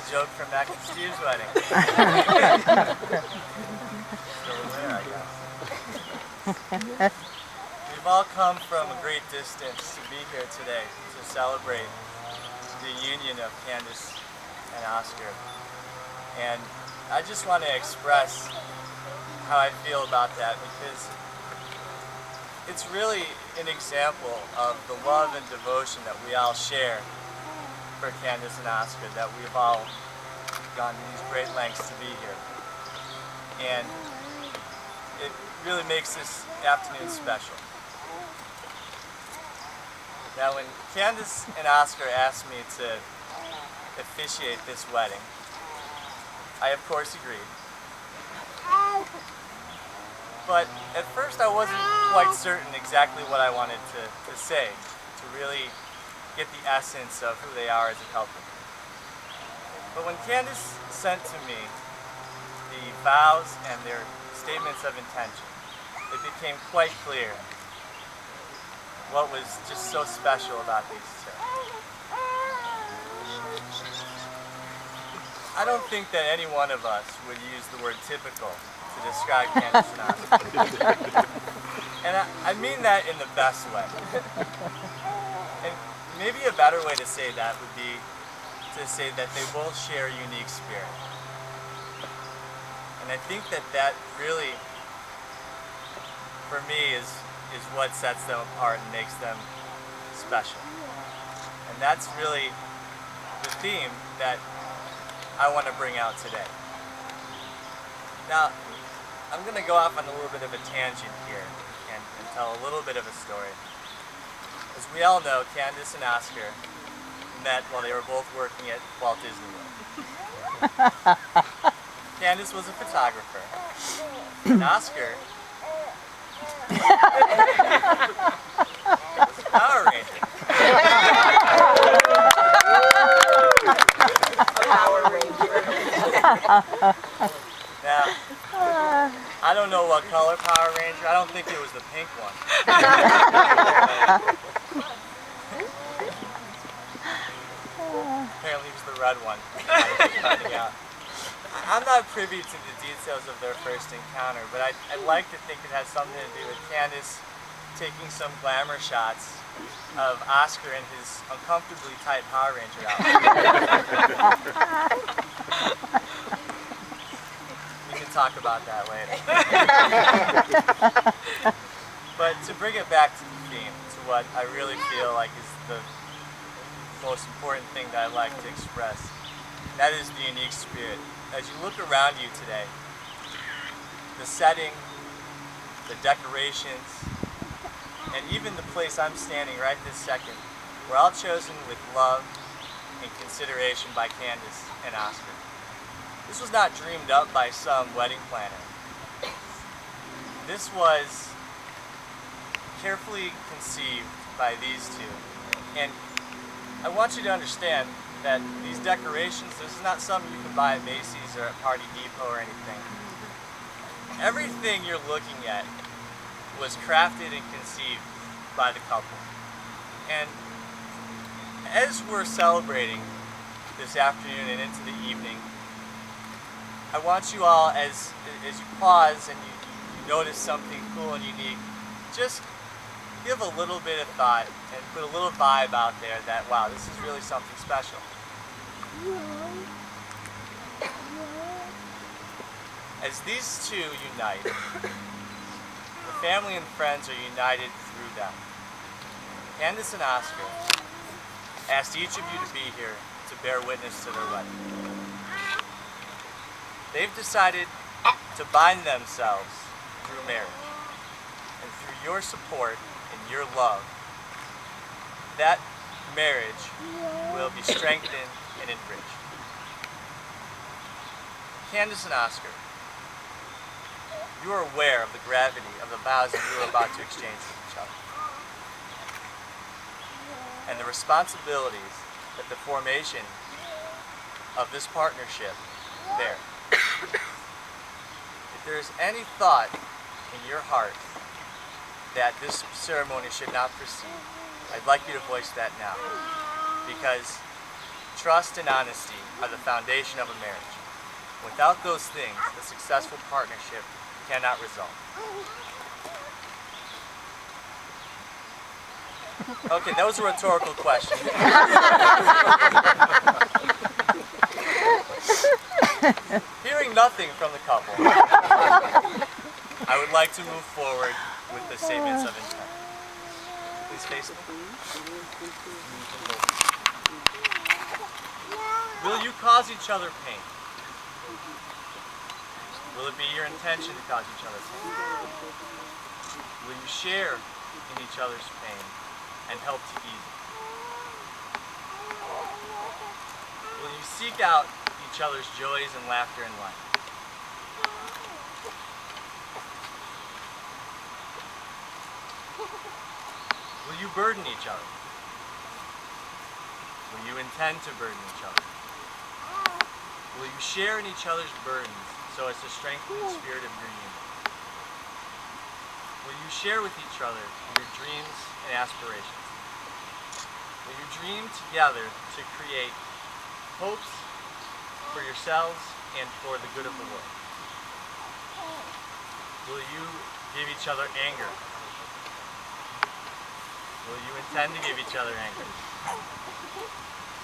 that joke from Mac and Steve's wedding. Still there, I guess. We've all come from a great distance to be here today to celebrate the union of Candace and Oscar. And I just want to express how I feel about that, because it's really an example of the love and devotion that we all share for Candace and Oscar, that we've all gone to these great lengths to be here. And it really makes this afternoon special. Now, when Candace and Oscar asked me to officiate this wedding, I of course agreed. But at first I wasn't quite certain exactly what I wanted to say, to really get the essence of who they are as a couple. But when Candace sent to me the vows and their statements of intention, it became quite clear what was just so special about these two. I don't think that any one of us would use the word typical to describe Candace and Oscar. And I mean that in the best way. And maybe a better way to say that would be to say that they both share a unique spirit. And I think that that really, for me, is what sets them apart and makes them special. And that's really the theme that I want to bring out today. Now, I'm going to go off on a little bit of a tangent here and tell a little bit of a story. As we all know, Candace and Oscar met while they were both working at Walt Disney World. Candace was a photographer, and Oscar was a Power Ranger. Now, I don't know what color Power Ranger. I don't think it was the pink one. Apparently it was the red one. Finding out. I'm not privy to the details of their first encounter, but I'd like to think it has something to do with Candace taking some glamour shots of Oscar in his uncomfortably tight Power Ranger outfit. We can talk about that later. But to bring it back to the theme, to what I really feel like is the most important thing that I'd like to express, that is the unique spirit. As you look around you today, the setting, the decorations, and even the place I'm standing right this second were all chosen with love and consideration by Candace and Oscar. This was not dreamed up by some wedding planner. This was carefully conceived by these two. And I want you to understand that these decorations, this is not something you can buy at Macy's or at Party Depot or anything. Everything you're looking at was crafted and conceived by the couple. And as we're celebrating this afternoon and into the evening, I want you all, as you pause and you notice something cool and unique, just give a little bit of thought and put a little vibe out there that, wow, this is really something special. As these two unite, the family and friends are united through them. Candace and Oscar asked each of you to be here to bear witness to their wedding. They've decided to bind themselves through marriage, and through your support and your love, that marriage will be strengthened and enriched. Candace and Oscar, you are aware of the gravity of the vows that you are about to exchange with each other, and the responsibilities that the formation of this partnership bear. If there is any thought in your heart that this ceremony should not proceed, I'd like you to voice that now. Because trust and honesty are the foundation of a marriage. Without those things, a successful partnership cannot result. Okay, that was a rhetorical question. Hearing nothing from the couple, I would like to move forward with the statements of intent. Please face me. Will you cause each other pain? Will it be your intention to cause each other pain? Will you share in each other's pain and help to ease it? Will you seek out each other's joys and laughter in life? Will you burden each other? Will you intend to burden each other? Will you share in each other's burdens so as to strengthen the spirit of your union? Will you share with each other your dreams and aspirations? Will you dream together to create hopes for yourselves and for the good of the world? Will you give each other anger? Will you intend to give each other anger?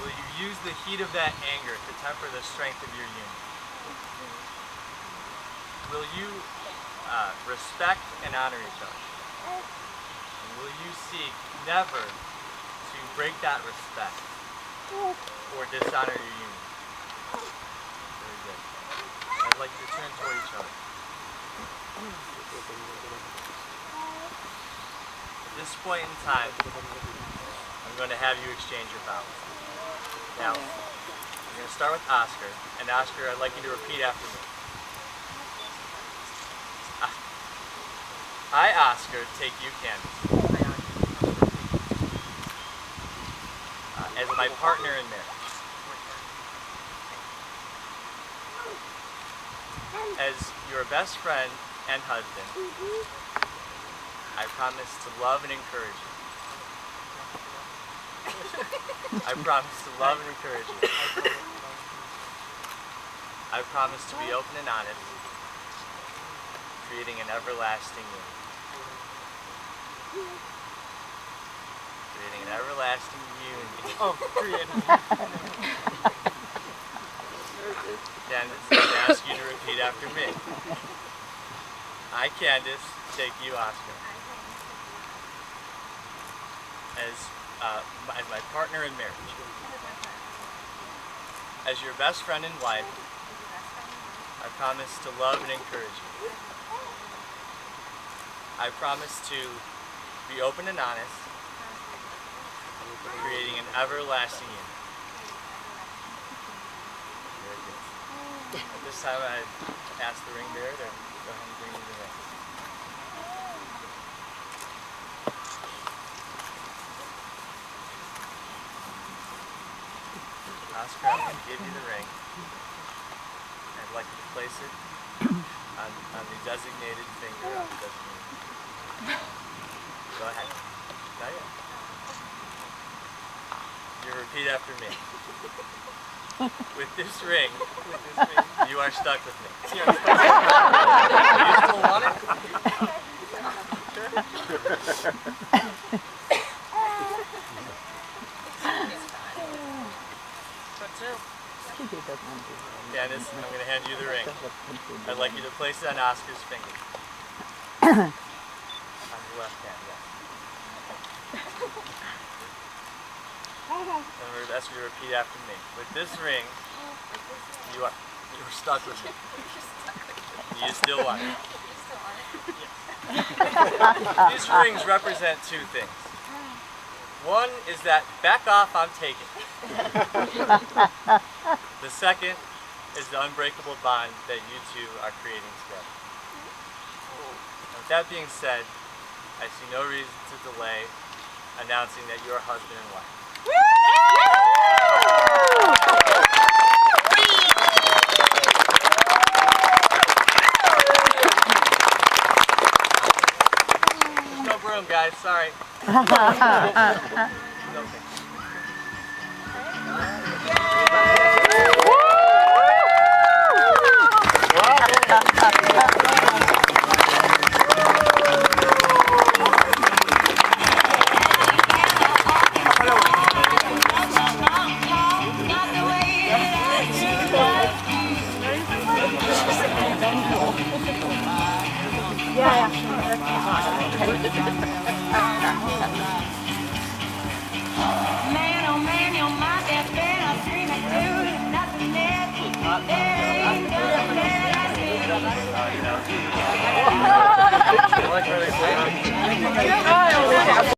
Will you use the heat of that anger to temper the strength of your union? Will you respect and honor each other? And will you seek never to break that respect or dishonor your union? Very good. I'd like you to turn toward each other. At this point in time, I'm going to have you exchange your vows. Now, we're going to start with Oscar. And Oscar, I'd like you to repeat after me. I, Oscar, take you, Candace, as my partner in marriage. As your best friend and husband, I promise to love and encourage you. I promise to love and encourage you. I promise to be open and honest, creating an everlasting union. Creating an everlasting union. Oh, creating. Candace, I'm going to ask you to repeat after me. I, Candace, take you, Oscar, as my partner in marriage. As your best friend and wife, I promise to love and encourage you. I promise to be open and honest, creating an everlasting union. Very good. At this time, I ask the ring bearer to go ahead and bring you the ring. Oscar, I'm going to give you the ring. I'd like you to place it on the designated finger of the designated. Go ahead. Not yet. You repeat after me. With this ring, you are stuck with me. Do you still want it? Candace, I'm going to hand you the ring. I'd like you to place it on Oscar's finger. On your left hand, yes. And we're asking you to repeat after me. With this ring, you're stuck with me. You still want it. Yes. These rings represent two things. One is that back off, I'm taking. The second is the unbreakable bond that you two are creating together. And with that being said, I see no reason to delay announcing that you're husband and wife. There's no broom, guys, sorry. No, thank you. Yeah. Man, oh man, you're my best friend. I'm screaming too. There's nothing there. There ain't nothing there. I like where they play.